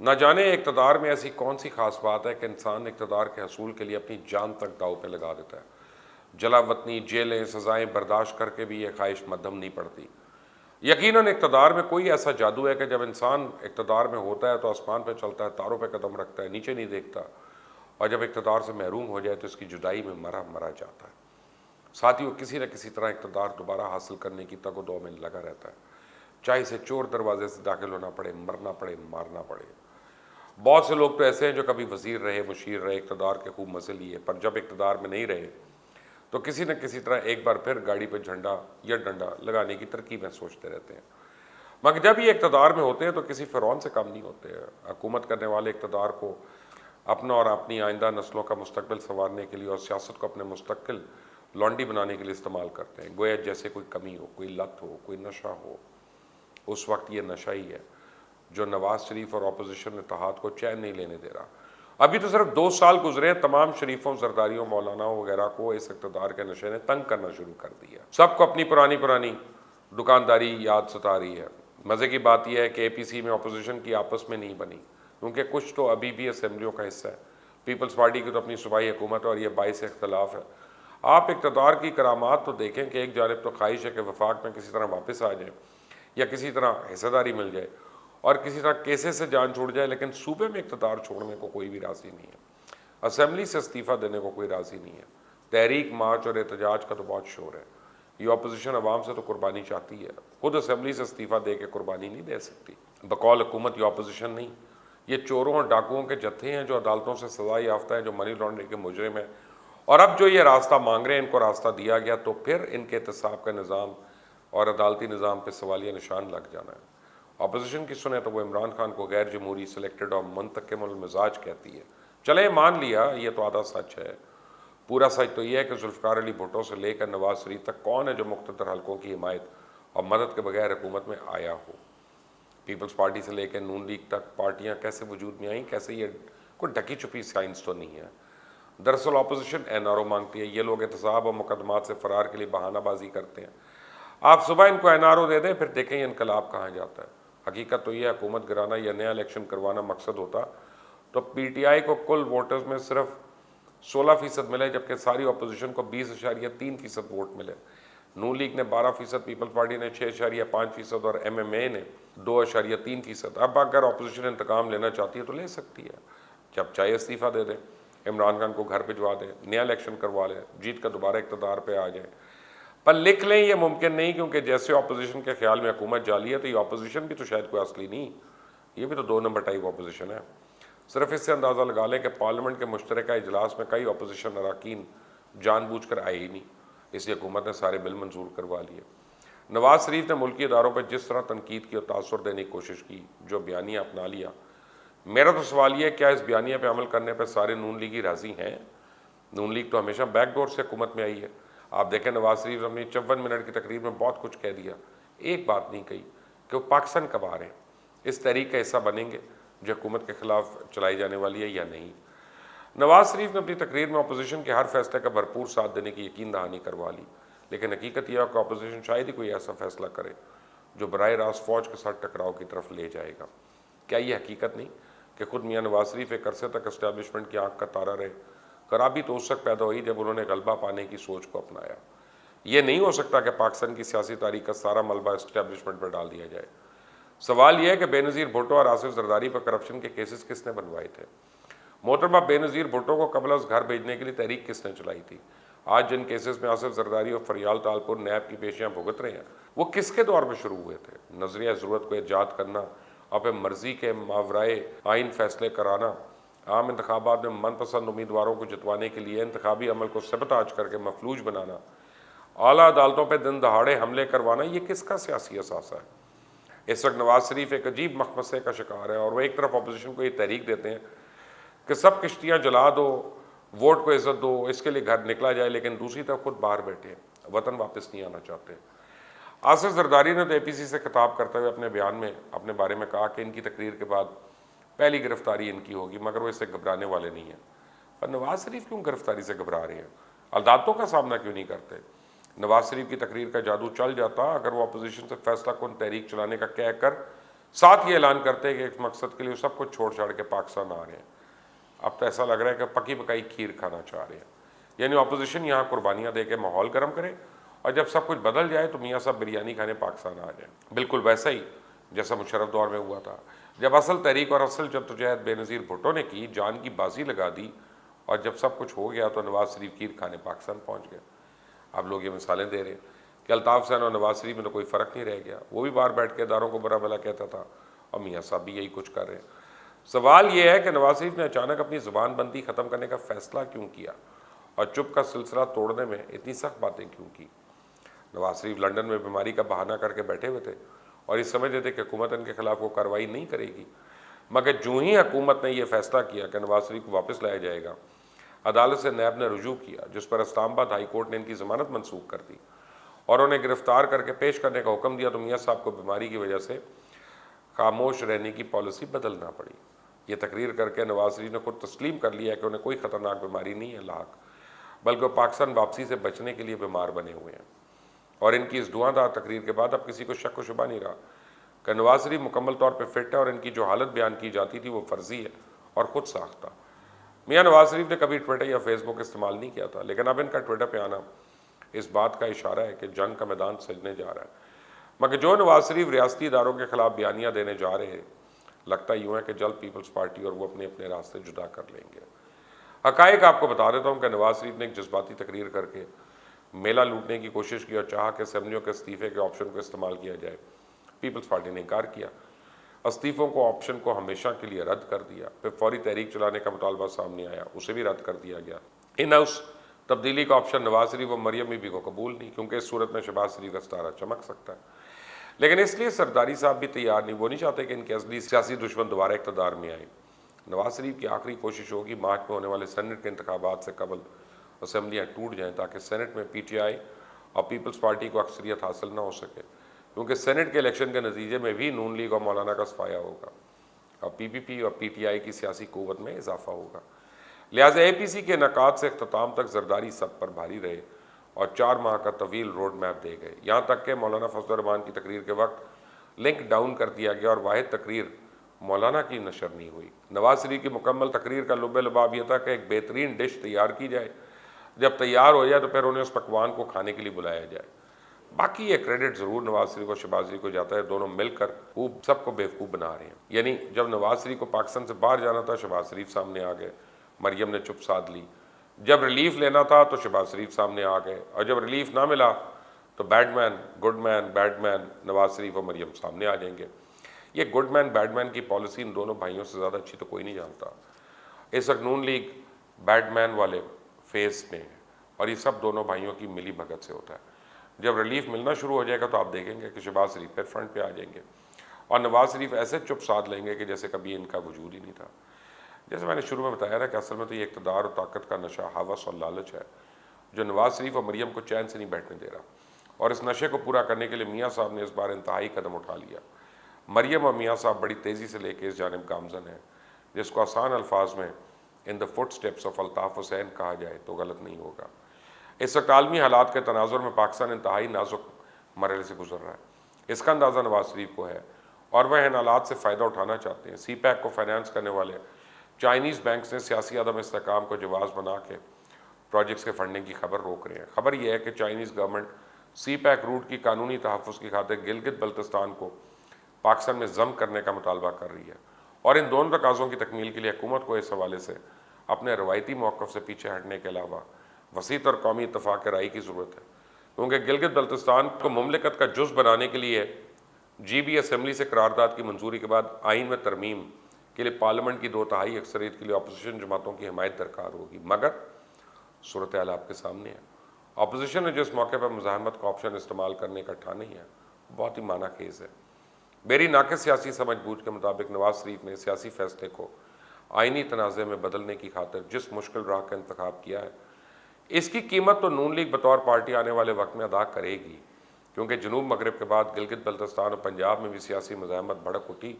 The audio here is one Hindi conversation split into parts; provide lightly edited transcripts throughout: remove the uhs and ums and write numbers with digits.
ना जाने इक़्तिदार में ऐसी कौन सी खास बात है कि इंसान इक़्तिदार के हसूल के लिए अपनी जान तक दाव पे लगा देता है। जलावतनी, जेलें, सज़ाएं बर्दाश्त करके भी ये ख्वाहिश मद्धम नहीं पड़ती। यकीनन इक़्तिदार में कोई ऐसा जादू है कि जब इंसान इक़्तिदार में होता है तो आसमान पे चलता है, तारों पे कदम रखता है, नीचे नहीं देखता, और जब इक़्तिदार से महरूम हो जाए तो इसकी जुदाई में मरा मरा जाता है। साथ ही वो किसी न किसी तरह इक़्तिदार दोबारा हासिल करने की तगो-दो में लगा रहता है, चाहे इसे चोर दरवाजे से दाखिल होना पड़े, मरना पड़े, मारना पड़े। बहुत से लोग तो ऐसे हैं जो कभी वज़ीर रहे, मुशीर रहे, इक़्तिदार के खूब मज़े लिए, पर जब इक़्तिदार में नहीं रहे तो किसी न किसी तरह एक बार फिर गाड़ी पर झंडा या डंडा लगाने की तरकीबें सोचते रहते हैं। मगर जब ये इक़्तिदार में होते हैं तो किसी फ़िरौन से कम नहीं होते हैं। हुकूमत करने वाले इक़्तिदार को अपना और अपनी आइंदा नस्लों का मुस्तकबिल संवारने के लिए और सियासत को अपने मुस्तकिल लॉन्डी बनाने के लिए इस्तेमाल करते हैं। गोया जैसे कोई कमी हो, कोई लत हो, कोई नशा हो। उस वक्त ये नशा ही है जो नवाज शरीफ और अपोजिशन इत्तेहाद को चैन नहीं लेने दे रहा। अभी तो सिर्फ 2 साल गुजरे, तमाम शरीफों, जरदारियों, मौलानाओं वगैरह को इस इक़्तिदार के नशे ने तंग करना शुरू कर दिया। सबको अपनी पुरानी पुरानी दुकानदारी याद सता रही है। मज़े की बात यह है कि APC में अपोजिशन की आपस में नहीं बनी, क्योंकि कुछ तो अभी भी असम्बलियों का हिस्सा है। पीपल्स पार्टी की तो अपनी सूबाई हुकूमत और ये बाइस इख्तलाफ है। आप इक़्तिदार की करामात तो देखें कि एक जानिब तो ख्वाहिश है कि वफाक में किसी तरह वापस आ जाए या किसी तरह हिस्सेदारी मिल जाए और किसी तरह केसेस से जान छूट जाए, लेकिन सूबे में इक़्तिदार छोड़ने को कोई भी राज़ी नहीं है। असम्बली से इस्तीफ़ा देने को कोई राज़ी नहीं है। तहरीक, मार्च और एहतजाज का तो बहुत शोर है। ये अपोजिशन अवाम से तो कुर्बानी चाहती है, खुद असम्बली से इस्तीफ़ा दे के कुर्बानी नहीं दे सकती। बकौल हुकूमत ये अपोजिशन नहीं, ये चोरों और डाकुओं के जत्थे हैं जो अदालतों से सज़ा याफ्ता है, जो मनी लॉन्ड्रिंग के मुजरिम हैं, और अब जो ये रास्ता मांग रहे हैं, इनको रास्ता दिया गया तो फिर इनके एहतसाब का निज़ाम और अदालती निज़ाम पर सवालिया निशान लग जाना है। अपोजिशन की सुने तो वो इमरान खान को गैर जमहूरी, सिलेक्टेड और मुंतकिमुल मिजाज कहती है। चले मान लिया ये तो आधा सच है। पूरा सच तो यह है कि जुल्फ़िकार अली भुट्टो से लेकर नवाज शरीफ तक कौन है जो मुख्तलिफ हलकों की हिमायत और मदद के बगैर हुकूमत में आया हो। पीपल्स पार्टी से लेकर नून लीग तक पार्टियां कैसे वजूद में आई, कैसे ये कोई ढकी छुपी साइंस तो नहीं है। दरअसल अपोजिशन NRO मांगती है। ये लोग एहतसाब और मुकदमात से फ़रार के लिए बहानाबाजी करते हैं। आप सुबह इनको NRO दे दें, फिर देखें ये इनकलाब कहाँ जाता है। हकीकत तो ये हुकूमत गिराना या नया इलेक्शन करवाना मकसद होता तो PTI को कुल वोटर्स में सिर्फ 16% मिले, जबकि सारी अपोजिशन को 20.3% वोट मिले। नून लीग ने 12%, पीपल्स पार्टी ने 6.5% और MMA ने 2.3%। अब अगर अपोजिशन इंतकाम लेना चाहती है तो ले सकती है। जब चाहे इस्तीफ़ा दे दें, इमरान खान को घर भिजवा दें, नया इलेक्शन करवा लें, जीत का दोबारा इक़्तिदार पे आ जाए। पर लिख लें ये मुमकिन नहीं, क्योंकि जैसे अपोजिशन के ख्याल में हुकूमत जाली है तो ये अपोजिशन भी तो शायद कोई असली नहीं, ये भी तो 2 नंबर टाइप अपोजिशन है। सिर्फ इससे अंदाज़ा लगा लें कि पार्लियामेंट के मुश्तरका इजलास में कई अपोजिशन अरकान जानबूझकर आए ही नहीं, इसलिए हुकूमत ने सारे बिल मंजूर करवा लिए। नवाज शरीफ ने मुल्की इदारों पर जिस तरह तनकीद की और तासुर देने की कोशिश की, जो बयानिया अपना लिया, मेरा तो सवाल ये है क्या इस बयानिया पर अमल करने पर सारे नून लीगी राज़ी हैं? नून लीग तो हमेशा बैकडोर से हुकूमत में आई है। आप देखें नवाज शरीफ ने अपनी 54 मिनट की तकरीर में बहुत कुछ कह दिया, एक बात नहीं कही कि वो पाकिस्तान कब आ रहे हैं, इस तहरीक का हिस्सा बनेंगे जो हुकूमत के खिलाफ चलाई जाने वाली है या नहीं। नवाज शरीफ ने अपनी तकरीर में अपोजिशन के हर फैसले का भरपूर साथ देने की यकीन दहानी करवा ली, लेकिन हकीकत यह है कि अपोजिशन शायद ही कोई ऐसा फैसला करे जो बराह रास्त फ़ौज के साथ टकराव की तरफ ले जाएगा। क्या ये हकीकत नहीं कि खुद मियाँ नवाज शरीफ एक अरसे तक इस्टेब्लिशमेंट की आँख का तारा रहे? खराबी तो उस वक्त पैदा हुई जब उन्होंने गलबा पाने की सोच को अपनाया। ये नहीं हो सकता कि पाकिस्तान की सियासी तारीख का सारा मलबा इस्टेब्लिशमेंट पर डाल दिया जाए। सवाल यह है कि बेनज़ीर भुट्टो और आसिफ जरदारी पर करप्शन के केसेस किसने बनवाए थे? मोहतरमा बेनज़ीर भुट्टो को कबल अज़ घर भेजने के लिए तहरीक किसने चलाई थी? आज जिन केसेस में आसिफ जरदारी और फरियाल तालपुर नैब की पेशियाँ भुगत रहे हैं, वो किसके दौर में शुरू हुए थे? नजरिया ज़रूरत को ईजाद करना और फिर मर्जी के मावराए आइन फैसले कराना, आम इंतखाबात में मनपसंद उम्मीदवारों को जितवाने के लिए इंतखाबी अमल को सबताज करके मफलूज बनाना, आला अदालतों पर दिन दहाड़े हमले करवाना, ये किसका सियासी असासा है? इस वक्त नवाज शरीफ एक अजीब मखमसे का शिकार है और वह एक तरफ अपोजिशन को ये तहरीक देते हैं कि सब किश्तियाँ जला दो, वोट को इज्जत दो, इसके लिए घर निकला जाए, लेकिन दूसरी तरफ खुद बाहर बैठे हैं, वतन वापस नहीं आना चाहते। आसिफ जरदारी ने तो APC से खिताब करते हुए अपने बयान में अपने बारे में कहा कि इनकी तकरीर के बाद पहली गिरफ्तारी इनकी होगी, मगर वो इससे घबराने वाले नहीं हैं। पर नवाज शरीफ क्यों गिरफ्तारी से घबरा रहे हैं? अदालतों का सामना क्यों नहीं करते? नवाज शरीफ की तकरीर का जादू चल जाता अगर वो अपोजिशन से फैसला कुन तहरीक चलाने का कहकर साथ ये ऐलान करते हैं कि इस मकसद के लिए सब कुछ छोड़ छाड़ के पाकिस्तान आ रहे हैं। अब तो ऐसा लग रहा है कि पकी पकाई खीर खाना चाह रहे हैं, यानी अपोजिशन यहाँ कुर्बानियाँ दे के माहौल गर्म करे और जब सब कुछ बदल जाए तो मियाँ साहब बिरयानी खाने पाकिस्तान आ जाए। बिल्कुल वैसा ही जैसा मुशर्रफ दौर में हुआ था, जब असल तहरीक और असल जद्दोजहद बेनज़ीर भुट्टो ने की, जान की बाजी लगा दी और जब सब कुछ हो गया तो नवाज शरीफ खीर खाने पाकिस्तान पहुँच गए। अब लोग ये मिसालें दे रहे हैं कि अल्ताफ़ हुसैन और नवाज शरीफ में तो कोई फ़र्क नहीं रह गया, वो भी बाहर बैठ के इदारों को बुरा भला कहता था और मियाँ साहब भी यही कुछ कर रहे हैं। सवाल ये है कि नवाज शरीफ ने अचानक अपनी ज़ुबानबंदी ख़त्म करने का फ़ैसला क्यों किया और चुप का सिलसिला तोड़ने में इतनी सख्त बातें क्यों की। नवाज शरीफ लंदन में बीमारी का बहाना करके बैठे हुए थे और ये समझ रहे थे कि हुकूमत इनके खिलाफ वो कार्रवाई नहीं करेगी, मगर जूँ ही हुकूमत ने यह फैसला किया कि नवाज शरीफ को वापस लाया जाएगा, अदालत से नैब ने रुजू किया, जिस पर इस्लामाबाद हाई कोर्ट ने इनकी ज़मानत मनसूख कर दी और उन्हें गिरफ्तार करके पेश करने का हुक्म दिया, तो मियाँ साहब को बीमारी की वजह से खामोश रहने की पॉलिसी बदलना पड़ी। ये तकरीर करके नवाज शरीफ ने खुद तस्लीम कर लिया कि उन्हें कोई ख़तरनाक बीमारी नहीं है लाक, बल्कि वो पाकिस्तान वापसी से बचने के लिए बीमार बने हुए हैं। और इनकी इस धुआंधार तकरीर के बाद अब किसी को शक व शुबा नहीं रहा कि नवाज शरीफ मुकम्मल तौर पर फिट है और इनकी जो हालत बयान की जाती थी वो फर्जी है और ख़ुद साख्ता। मियाँ नवाज शरीफ ने कभी ट्विटर या फेसबुक इस्तेमाल नहीं किया था, लेकिन अब इनका ट्विटर पर आना इस बात का इशारा है कि जंग का मैदान सजने जा रहा है। मगर जो नवाज शरीफ रियासती इदारों के खिलाफ बयानियाँ देने जा रहे हैं, लगता यूँ है कि जल्द पीपल्स पार्टी और वो अपने अपने रास्ते जुदा कर लेंगे। हकायक आपको बता देता हूँ कि नवाज शरीफ ने एक जज्बाती तकरीर करके मेला लूटने की कोशिश की और चाहा कि असेंबलियों के इस्तीफे के ऑप्शन को इस्तेमाल किया जाए। पीपल्स पार्टी ने इनकार किया, इस्तीफ़ों को ऑप्शन को हमेशा के लिए रद्द कर दिया। फिर फौरी तहरीक चलाने का मुतालबा सामने आया, उसे भी रद्द कर दिया गया। इन हाउस तब्दीली का ऑप्शन नवाज शरीफ और मरियम बीबी को कबूल नहीं, क्योंकि इस सूरत में शहबाज शरीफ का सितारा चमक सकता है। लेकिन इसलिए सरदारी साहब भी तैयार नहीं, वो नहीं चाहते कि इनके असली सियासी दुश्मन दोबारा इक़्तिदार में आए। नवाज शरीफ की आखिरी कोशिश होगी मार्च में होने वाले सेनेट के इंतखाबात से कबल असम्बलियाँ टूट जाएँ, ताकि सेनेट में PTI और पीपल्स पार्टी को अक्सरियत हासिल ना हो सके, क्योंकि सेनेट के इलेक्शन के नतीजे में भी नून लीग और मौलाना का सफाया होगा और PPP और PTI की सियासी क़ुव्वत में इजाफा होगा। लिहाजा APC के इनेकाद से अख्ताम तक जरदारी सब पर भारी रहे और 4 माह का तवील रोड मैप दे गए। यहाँ तक कि मौलाना फजलुर्रहमान की तकरीर के वक्त लिंक डाउन कर दिया गया और वाहिद तकरीर मौलाना की नशर नहीं हुई। नवाज शरीफ की मुकम्मल तकरीर का लुब्बे लबाब यह था कि एक बेहतरीन डिश तैयार की जाए, जब तैयार हो जाए तो फिर उन्हें उस पकवान को खाने के लिए बुलाया जाए। बाकी ये क्रेडिट ज़रूर नवाज शरीफ और शहबाज शरीफ को जाता है, दोनों मिलकर वो सबको बेवकूफ़ बना रहे हैं। यानी जब नवाज शरीफ को पाकिस्तान से बाहर जाना था, शहबाज शरीफ सामने आ गए, मरियम ने चुप साध ली। जब रिलीफ लेना था तो शहबाज शरीफ सामने आ गए, और जब रिलीफ ना मिला तो badman Goodman badman Nawaz Sharif और मरियम सामने आ जाएंगे। ये गुडमैन बैडमैन की पॉलिसी इन दोनों भाइयों से ज़्यादा अच्छी तो कोई नहीं जानता। इस वक्त नून लीग बैडमैन वाले फेज़ में है और ये सब दोनों भाइयों की मिली भगत से होता है। जब रिलीफ मिलना शुरू हो जाएगा तो आप देखेंगे कि शहबाज शरीफ फिर फ्रंट पे आ जाएंगे और नवाज शरीफ ऐसे चुप साध लेंगे कि जैसे कभी इनका वजूद ही नहीं था। जैसे मैंने शुरू में बताया था कि असल में तो ये इक़्तिदार और ताकत का नशा, हवस और लालच है जो नवाज शरीफ और मरियम को चैन से नहीं बैठने दे रहा, और इस नशे को पूरा करने के लिए मियाँ साहब ने इस बार इंतहाई कदम उठा लिया। मरियम और मियाँ साहब बड़ी तेज़ी से लेके इस जानिब गामजन है, जिसको आसान अल्फाज में in the foot steps of Altaf Hussain कहा जाए तो गलत नहीं होगा। इस वक्त आलमी हालात के तनाजुर में पाकिस्तान इंतहाई नाजुक मरहले से गुजर रहा है। इसका अंदाज़ा नवाज शरीफ को है और वह इन हालात से फ़ायदा उठाना चाहते हैं। CPAC को फाइनेंस करने वाले चाइनीज़ बैंक्स ने सियासी अदम इस्तेहकाम को जवाज़ बना के प्रोजेक्ट्स के फंडिंग की खबर रोक रहे हैं। खबर यह है कि चाइनीज़ गवर्नमेंट CPAC रूट की कानूनी तहफ़्फ़ुज़ की खातिर गिलगित बल्तिस्तान को पाकिस्तान में ज़म करने का मुतालबा कर रही है, और इन दोनों तकाज़ों की तकमील के लिए हुकूमत को इस हवाले से अपने रवायती मौक़िफ़ से पीछे हटने के अलावा वसीत और कौमी इत्तफ़ाक़ राय की ज़रूरत है, क्योंकि गिलगित बल्तिस्तान को मुमलिकत का जुज़ बनाने के लिए GB असम्बली से करारदाद की मंजूरी के बाद आइन में तरमीम के लिए पार्लियामेंट की 2/3 अक्सरियत के लिए अपोजिशन जमातों की हिमायत दरकार होगी। मगर सूरत हाल आपके सामने है। अपोजिशन ने जिस मौके पर मुज़ाहमत का ऑप्शन इस्तेमाल करने का ठाना ही है, बहुत ही माना खेज़ है। मेरी नाक़िस सियासी समझ बूझ के मुताबिक नवाज शरीफ ने सियासी फैसले को आइनी तनाज़े में बदलने की खातिर जिस मुश्किल राह का इंतखाब किया है, इसकी कीमत तो नून लीग बतौर पार्टी आने वाले वक्त में अदा करेगी, क्योंकि जनूब मगरब के बाद गिलगित बल्तिस्तान और पंजाब में भी सियासी मुज़ाहमत भड़क उठी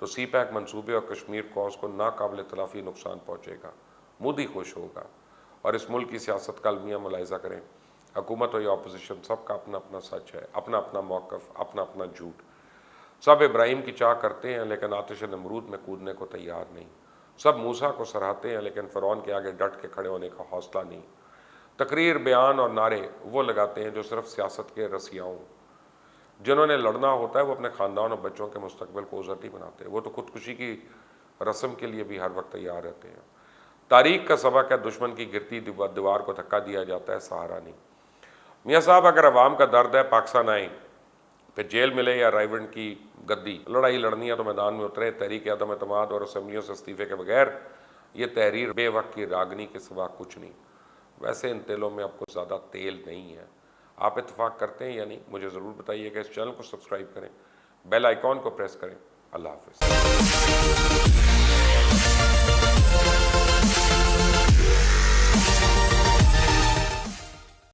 तो CPAC मनसूबे और कश्मीर कौस को नाकाबिल तलाफ़ी नुकसान पहुँचेगा। मोदी खुश होगा और इस मुल्क की सियासत का अलमिया मुलाहिज़ा करें, हुकूमत और या अपोजिशन सबका अपना अपना सच है, अपना अपना मौक़िफ़, अपना अपना झूठ। सब इब्राहिम की चाह करते हैं लेकिन आतिश नमरूद में कूदने को तैयार नहीं। सब मूसा को सराहते हैं लेकिन फ़िरौन के आगे डट के खड़े होने का हौसला नहीं। तकरीर, बयान और नारे वो लगाते हैं जो सिर्फ सियासत के रसियाओं। जिन्होंने लड़ना होता है वो अपने ख़ानदान और बच्चों के मुस्तकबिल को उजरती बनाते हैं। वो तो खुदकुशी की रस्म के लिए भी हर वक्त तैयार रहते हैं। तारीख का सबक है, दुश्मन की गिरती दीवार को धक्का दिया जाता है, सहारा नहीं। मियाँ साहब, अगर अवाम का दर्द है पाकिस्तान आए, फिर जेल मिले या राइवल की गद्दी, लड़ाई लड़नी है तो मैदान में उतरे। तहरीक अदम एतमाद और असम्बलियों से इस्तीफे के बगैर ये तहरीर बेवक्त की रागनी के सिवा कुछ नहीं। वैसे इन तेलों में अब कुछ ज़्यादा तेल नहीं है। आप इत्तेफाक करते हैं या नहीं, मुझे ज़रूर बताइएगा। इस चैनल को सब्सक्राइब करें, बेल आइकॉन को प्रेस करें। अल्लाह हाफ़िज़।